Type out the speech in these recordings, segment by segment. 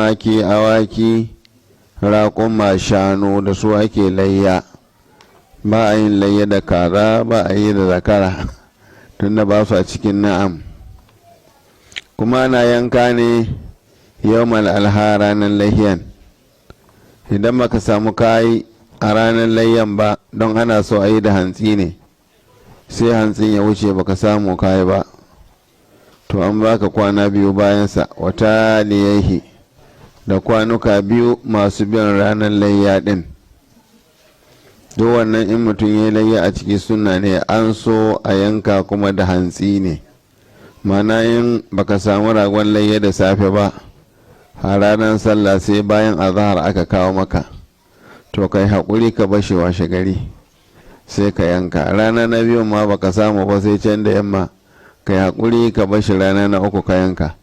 tumaki awaki raƙuma shanu da su ake layya. Ba a yin layya da kaza, ba a yi da zakara tunda ba su a cikin na'am. Kuma ana yanka ne yawmal alha ranar layyan. Idan baka samu kayi a ranar layyan ba, don ana so a yi da hantsi ne, sai hantsin ya wuce baka samu kayi ba, to an baka kwana biyu bayansa, wata liyahi da kwanuka biyu masu biyan ranar layya din. Duk wannan in mutum ya layya a ciki sunna ne, an so a yanka kuma da hantsi ne. Mana in baka samu ragon layya da safe ba, a ranar sallah sai bayan azahar aka kawo maka, to kai haƙuri ka bashi washe gari sai ka yanka. Rana na biyu ma baka samu ba sai can da yamma, kai haƙuri ka bashi rana na uku ka yanka.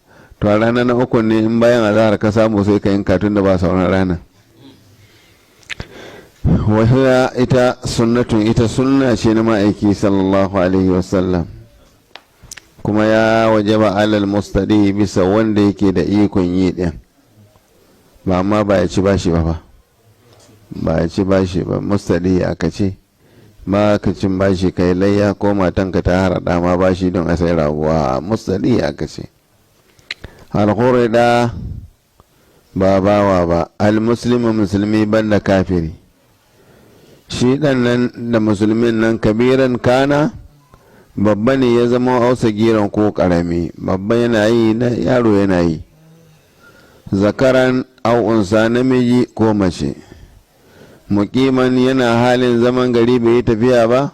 To a rana na uku ne in bayan azahar ka samu sai ka yanka tun da ba sauran rana. Wahiya ita sunnatun, ita sunna ce na ma'aiki sallallahu alaihi wasallam, kuma ya wajaba alal mustadi bisa wanda yake da ikon yi din. Ba amma ba ya ci bashi ba ba ya ci bashi ba, mustadi aka ce ba ka cin bashi kai layya ko matanka ta harada ma bashi don a sai raguwa, mustadi aka ce. Alhurida ba bawa ba, almuslimu musulmi banda kafiri. Shi dan nan da musulmin nan kabiran kana, babba ne ya zama hausa giran ko karami, babba yana yi na yaro yana yi. Zakaran au unsa, namiji ko mace. Muqiman yana halin zaman gari bai yi tafiya ba,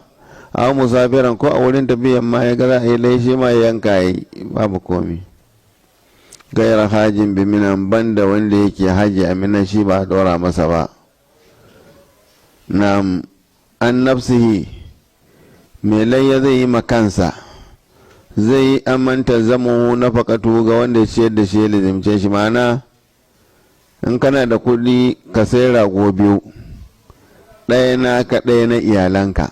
au musafiran ko a wurin tafiyan ma ya ga za a yi laishi ma yanka yi, babu komi. Gairar hajin biminan, banda wanda yake haji a minan, shi ba a dora masa ba. Na an nafsihi, mai layya zai yi makansa, zai yi amanta zamo na fakatu ga wanda ciyar da shi ya lizimce shi. Mana in kana da kuɗi ka sai rago biyu, ɗaya naka ɗaya na iyalanka,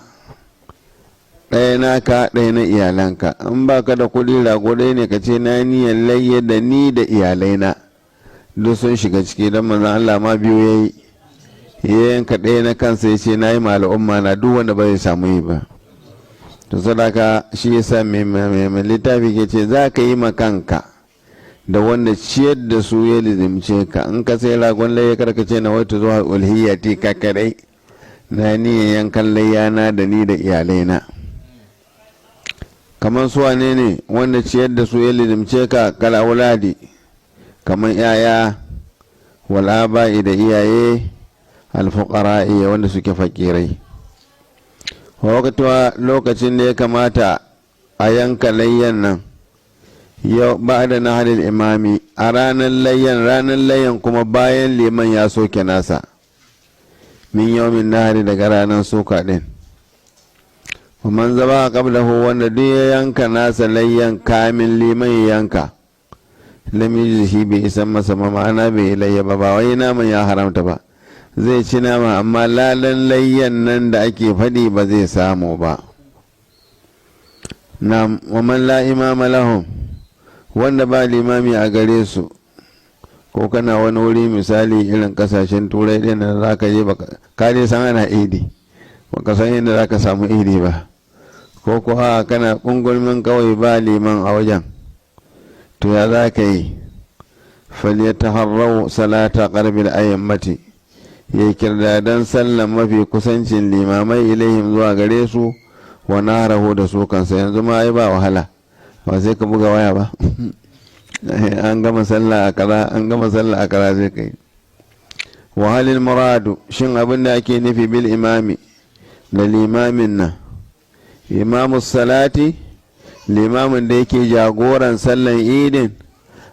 ɗaya naka ɗaya na iyalanka. In baka da kuɗi rago ɗaya ne ka ce na niyan layya da ni da iyalaina, duk sun shiga ciki. don manzon Allah ma biyu ya yi, ya yanka ɗaya na kansa ya ce na yi ma al'umma na, duk wanda ba zai samu yi ba. To sadaka shi yasa mai littafi ke ce za ka yi ma kanka da wanda ciyar da su ya lizimce ka. In ka sai ragon layya karka ce na wata zuwa ulhiyati ka kadai, na niyan yankan layyana da ni da iyalaina. Kamar su wane ne wanda ciyar da su ya lizimce ka? Kala wuladi, kamar yaya, wal'aba'i da iyaye, alfuqara'i wanda suke fakirai. Wakatuwa lokacin da ya kamata a yanka layyan nan, yau ba da naharin imami, a ranar layyan kuma bayan liman ya soke nasa, min yawmin nahari, daga ranar soka din. Man zaba a qablahu, wanda duk ya yanka nasa layyan kamin liman ya yanka, lamiji shi bai isan masa ma'ana bai layya ba, ba wai naman ya haramta ba, zai ci nama amma lalan layyan nan da ake faɗi ba zai samu ba. Na waman la imama lahum, wanda ba limami a gare su, ko kana wani wuri misali irin kasashen turai ɗin da za ka je ka je san ana idi, baka san yadda za ka samu idi ba, ko kuwa kana ƙungulmin kawai ba liman a wajen, to ya za ka yi? falyataharrau salata qarbil ayyamati, ya kirda don sallan mafi kusancin limamai ilaihim zuwa gare su, wa narahu da su kansa. Yanzu ma ai ba wahala, ba sai ka buga waya ba an gama sallah a kaza, an gama sallah a kaza zai kai. Wahalil muradu, shin abin da ake nufi bil imami da limamin nan, imamus salati, limamin da yake jagoran sallan idin,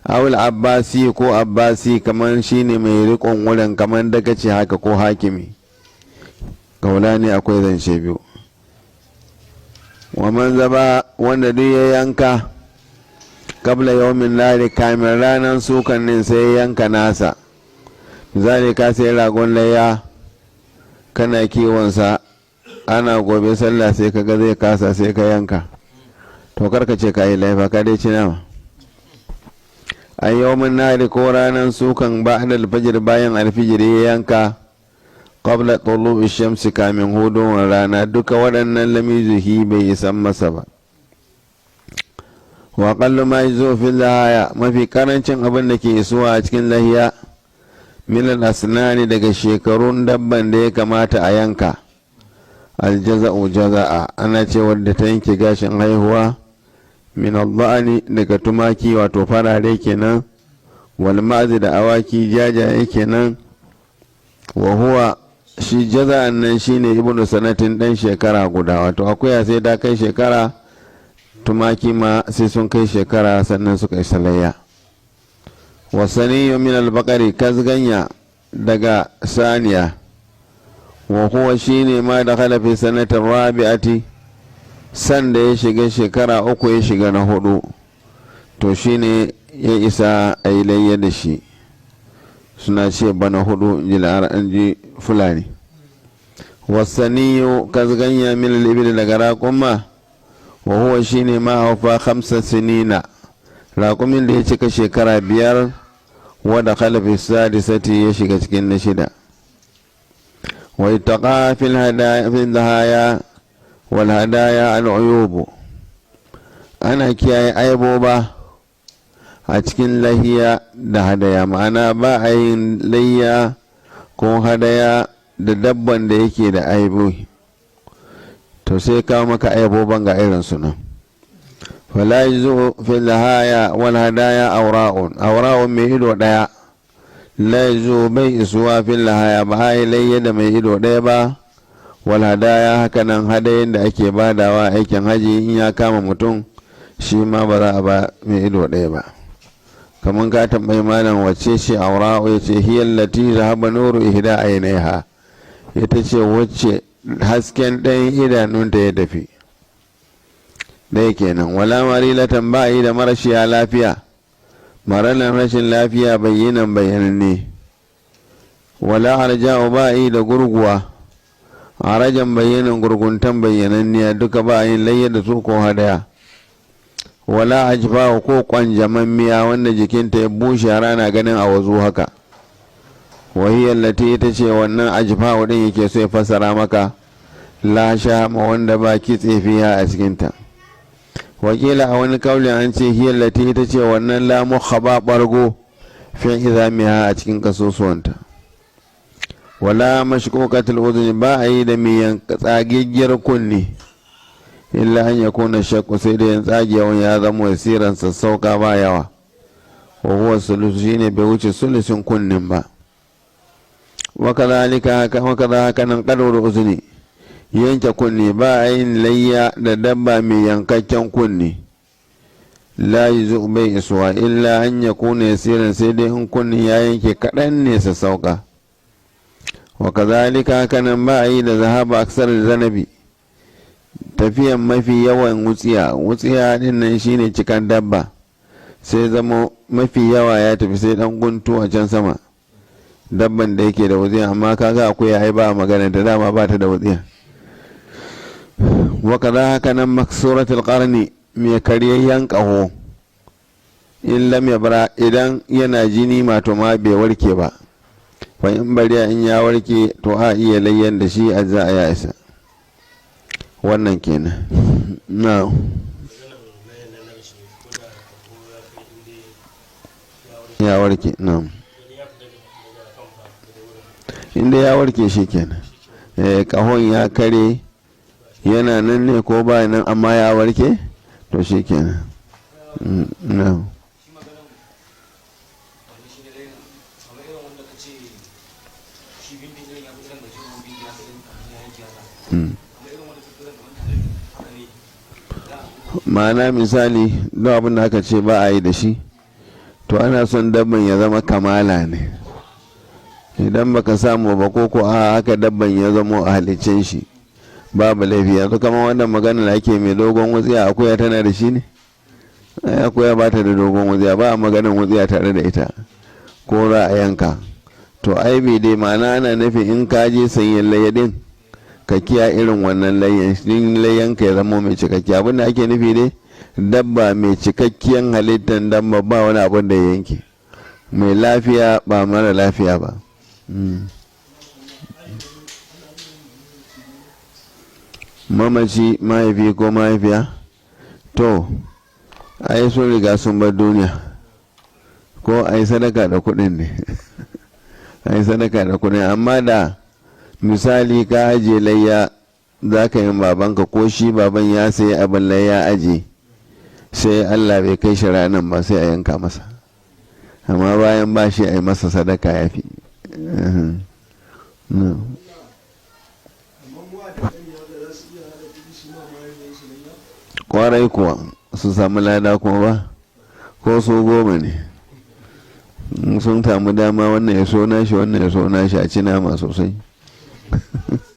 awul abbasi ko abbasi, kamar shine mai rikon wurin, kamar dagaci haka ko hakimi. Kaula ne akwai zance biyu. Wa man zaba, wanda duk ya yanka kabla yawmin lari, kamin ranar sukan nin sai ya yanka nasa. Misali ka sai ragon layya kana kiwonsa, ana gobe sallah sai kaga zai kasa sai ka yanka, to karka ce ka yi laifa, ka dai ci nama. a yawmin nari ko ranar sukan ba'da alfajir bayan alfijir ya yanka qabla tulu'i shamsi kamin hudun rana duka waɗannan lamizuhi bai isan masa ba. wa qallu ma yazu fil lahaya mafi karancin abin da ke isuwa a cikin lahiya min al-asnani daga shekarun dabban da ya kamata a yanka aljaza'u jaza'a ana ce wadda ta yanke gashin haihuwa min al-ba'ani daga tumaki wato farare kenan wal ma'zi da awaki jajaye kenan wa huwa shi jaza'an nan shine ibnu sanatin dan shekara guda wato akuya sai ta kai shekara tumaki ma sai sun kai shekara sannan suka isa layya. wasaniyu min al-baqari kazganya daga saniya wa huwa shine ma da fi sanatin rabi'ati sanda ya shiga shekara uku ya shiga na hudu to shine ya isa a yi layya da shi suna ce bana hudu ji fulani. wasaniyu kazganya min al-ibil daga raƙumma wa huwa shine ma haufa 5 sinina raƙumin da ya cika shekara 5 wadda khalafi sadisati ya shiga cikin na 6. wa ittaqa fil hadaya wal hadaya al uyub ana kiyaye aiboba a cikin lahiya da hadaya ma'ana ba a yin layya ko hadaya da dabban da yake da aibu to sai kawo maka aiboban ga irin sunan. fala yazu fil haya wal hadaya awra'un mai ido daya la yazu bai isuwa fil haya ba ai layya da mai ido daya ba wal hadaya hakanan hadayen da ake badawa aikin haji in ya kama mutum shi ma ba za a ba mai ido daya ba. kaman ka tambayi malam wacce ce awra'u yace hiyal lati zahaba nuru ihda aynaiha ita ce wacce hasken ɗayan idanunta ya tafi ɗaya kenan. wala marilatan ba yi da marashiya lafiya maralan rashin lafiya bayyanan bayyananne wala arja'u ba yi da gurguwa arajan bayyanan gurguntan bayyananniya duka ba yin layya da su ko hadaya. wala ajfa ko kwanjamammiya wanda jikinta ya bushe rana ganin a wazu haka wahiyar lati ita ce wannan ajfa din yake so ya fassara maka la sha ma wanda ba kitse fiya a cikinta. wakila a wani kauli an ce hiyar lati ita ce wannan la mukhaba bargo fi izamiha a cikin kasusuwanta. wala mashquqatul udhni ba a yi da miyan tsagiggiyar kunni illa an yakuna shakku sai da yan tsagewan ya zama wasiran sassauka ba yawa wa huwa sulusu shine bai wuce sulusin kunnin ba. wakadhalika haka nan qadru uzni yanke kunni ba a yin layya da dabba mai yankakken kunni la yuzu bai isuwa illa an yakuna yasiran sai dai in kunni ya yanke kaɗan ne sassauka. wakadhalika haka nan ba a yi da zahaba aksar zanabi tafiyan mafi yawan wutsiya din nan shine cikan dabba sai zama mafi yawa ya tafi sai dan guntu a can sama dabban da yake da wutsiya amma kaga akwai ai ba magana da dama ba ta da wutsiya. wakaza haka nan maksuratul qarni mai karyayyen kaho in lam yabra idan yana jini mato ma bai warke ba fa in bariya in ya warke to a iya layyan da shi a za a ya isa. wannan kenan na ya warke na inda ya warke shi kenan kahon ya kare yana nan ne ko ba nan amma ya warke to shi kenan na ma'ana misali duk abin da aka ce ba a yi da shi to ana son dabban ya zama kamala ne idan baka samu ba ko a haka dabban ya zama a halicin shi babu laifi. yanzu kama wannan magana da ake mai dogon wutsiya akuya tana da shi ne akuya ba ta da dogon wutsiya ba a maganin wutsiya tare da ita ko za a yanka to ai bai dai ma'ana ana nufin in ka je sanyin layadin ka kiya irin wannan layyan ka ya zama mai cikakki abinda ake nufi dai dabba mai cikakkiyar halittar dabba ba wani abin da ya yanke, mai lafiya ba mara lafiya ba. Mamaci mahaifi ko mahaifiya to ai sun riga sun bar duniya, ko ai sadaka da kuɗin ne ai sadaka da kuɗin. Amma da misali ka aje layya za ka yi babanka, ko shi baban ya sayi abin layya aje, sai Allah bai kai shi ranar ba sai a yanka masa, amma bayan ba shi a yi masa sadaka ya fi. Kwarai kuwa su samu lada kuma ba, ko su 10 ne sun samu dama, wannan ya so nashi wannan ya so nashi, a ci nama sosai.